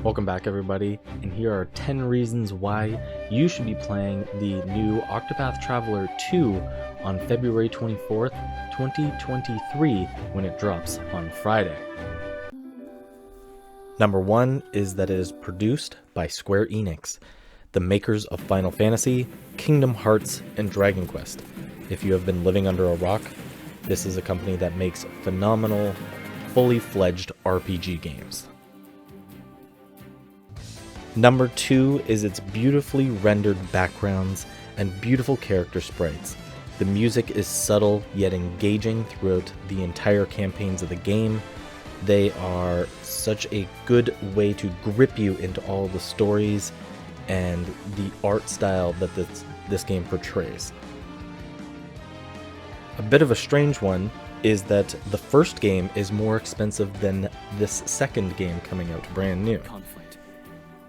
Welcome back everybody, and here are 10 reasons why you should be playing the new Octopath Traveler 2 on February 24th, 2023 when it drops on Friday. Number 1 is that it is produced by Square Enix, the makers of Final Fantasy, Kingdom Hearts, and Dragon Quest. If you have been living under a rock, this is a company that makes phenomenal, fully fledged RPG games. Number 2 is its beautifully rendered backgrounds and beautiful character sprites. The music is subtle yet engaging throughout the entire campaigns of the game. They are such a good way to grip you into all the stories and the art style that this game portrays. A bit of a strange one is that the first game is more expensive than this second game coming out brand new.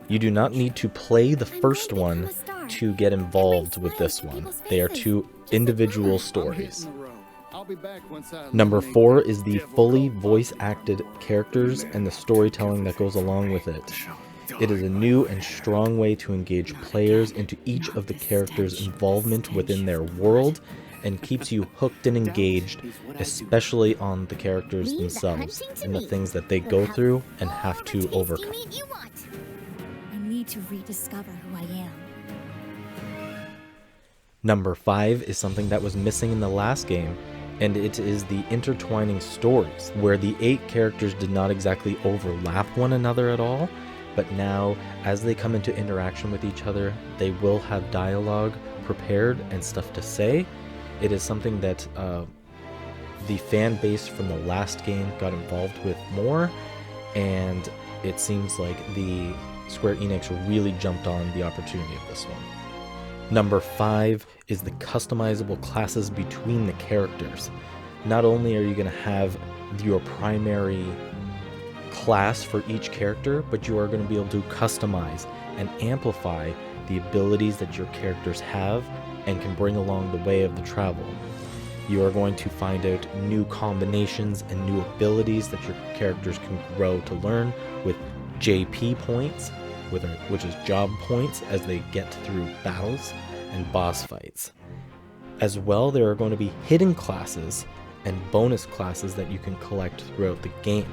You do not need to play the first one to get involved with this one. They are two individual stories. Number 4 is the fully voice-acted characters and the storytelling that goes along with it. It is a new and strong way to engage players into each of the characters' involvement within their world and keeps you hooked and engaged, especially on the characters themselves and the things that they go through and have to overcome. To rediscover who I am. Number 5 is something that was missing in the last game, and it is the intertwining stories, where the 8 characters did not exactly overlap one another at all, but now, as they come into interaction with each other, they will have dialogue prepared and stuff to say. It is something that the fan base from the last game got involved with more, and it seems like the Square Enix really jumped on the opportunity of this one. Number 5 is the customizable classes between the characters. Not only are you going to have your primary class for each character, but you are going to be able to customize and amplify the abilities that your characters have and can bring along the way of the travel. You are going to find out new combinations and new abilities that your characters can grow to learn with JP points, which is job points, as they get through battles and boss fights. As well, there are going to be hidden classes and bonus classes that you can collect throughout the game.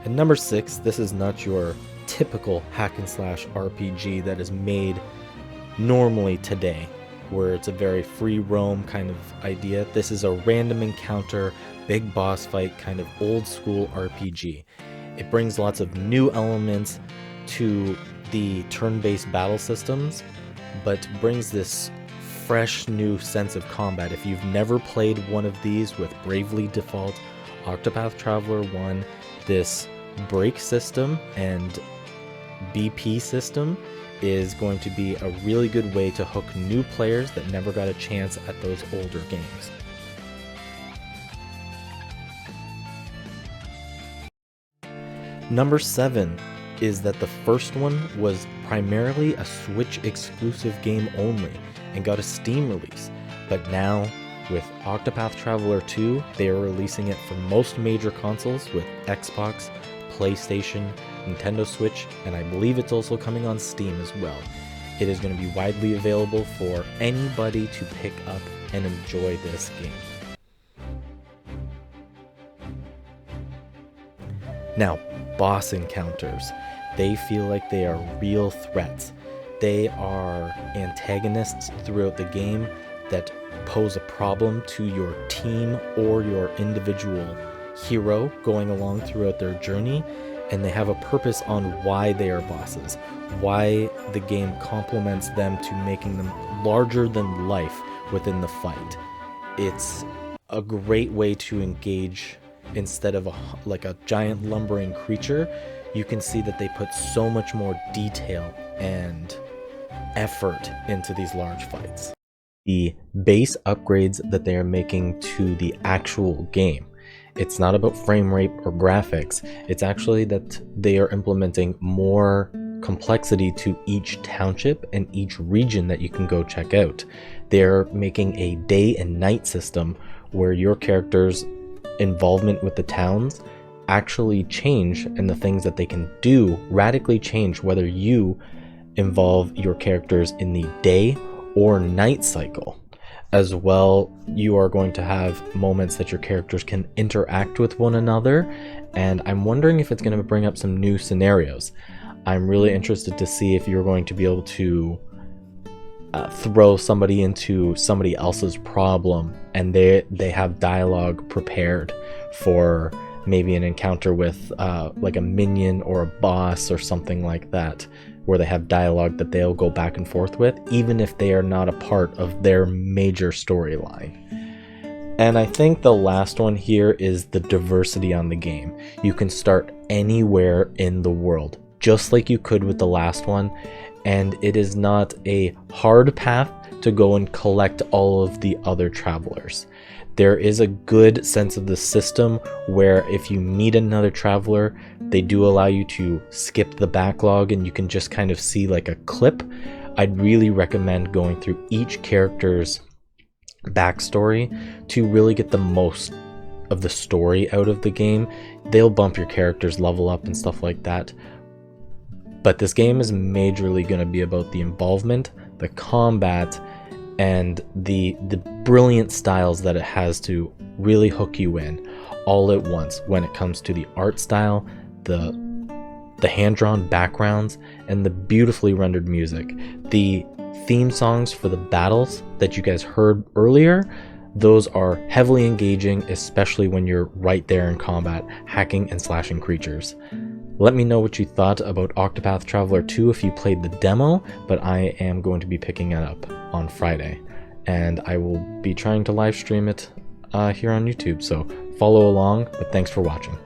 And number 6, this is not your typical hack and slash RPG that is made normally today, where it's a very free roam kind of idea. This is a random encounter, big boss fight kind of old school RPG. It brings lots of new elements to the turn-based battle systems, but brings this fresh new sense of combat. If you've never played one of these with Bravely Default, Octopath Traveler 1, this break system and BP system is going to be a really good way to hook new players that never got a chance at those older games. Number 7 is that the first one was primarily a Switch exclusive game only and got a Steam release, but now with Octopath Traveler 2, they are releasing it for most major consoles with Xbox, PlayStation, Nintendo Switch, and I believe it's also coming on Steam as well. It is going to be widely available for anybody to pick up and enjoy this game. Now, boss encounters. They feel like they are real threats. They are antagonists throughout the game that pose a problem to your team or your individual hero going along throughout their journey, and they have a purpose on why they are bosses, why the game complements them to making them larger than life within the fight. It's a great way to engage. Instead of a giant lumbering creature, you can see that they put so much more detail and effort into these large fights. The base upgrades that they are making to the actual game, it's not about frame rate or graphics, it's actually that they are implementing more complexity to each township and each region that you can go check out. They're making a day and night system where your character's involvement with the towns actually change, and the things that they can do radically change whether you involve your characters in the day or night cycle. As well, you are going to have moments that your characters can interact with one another, and I'm wondering if it's going to bring up some new scenarios. I'm really interested to see if you're going to be able to throw somebody into somebody else's problem, and they have dialogue prepared for maybe an encounter with like a minion or a boss or something like that, where they have dialogue that they'll go back and forth with, even if they are not a part of their major storyline. And I think the last one here is the diversity on the game. You can start anywhere in the world, just like you could with the last one, and it is not a hard path to go and collect all of the other travelers. There is a good sense of the system where if you meet another traveler, they do allow you to skip the backlog and you can just kind of see like a clip. I'd really recommend going through each character's backstory to really get the most of the story out of the game. They'll bump your character's level up and stuff like that. But this game is majorly going to be about the involvement, the combat, and the brilliant styles that it has to really hook you in all at once when it comes to the art style, the hand-drawn backgrounds, and the beautifully rendered music. The theme songs for the battles that you guys heard earlier, those are heavily engaging, especially when you're right there in combat, hacking and slashing creatures. Let me know what you thought about Octopath Traveler 2 if you played the demo, but I am going to be picking it up on Friday, and I will be trying to live stream it here on YouTube, so follow along, but thanks for watching.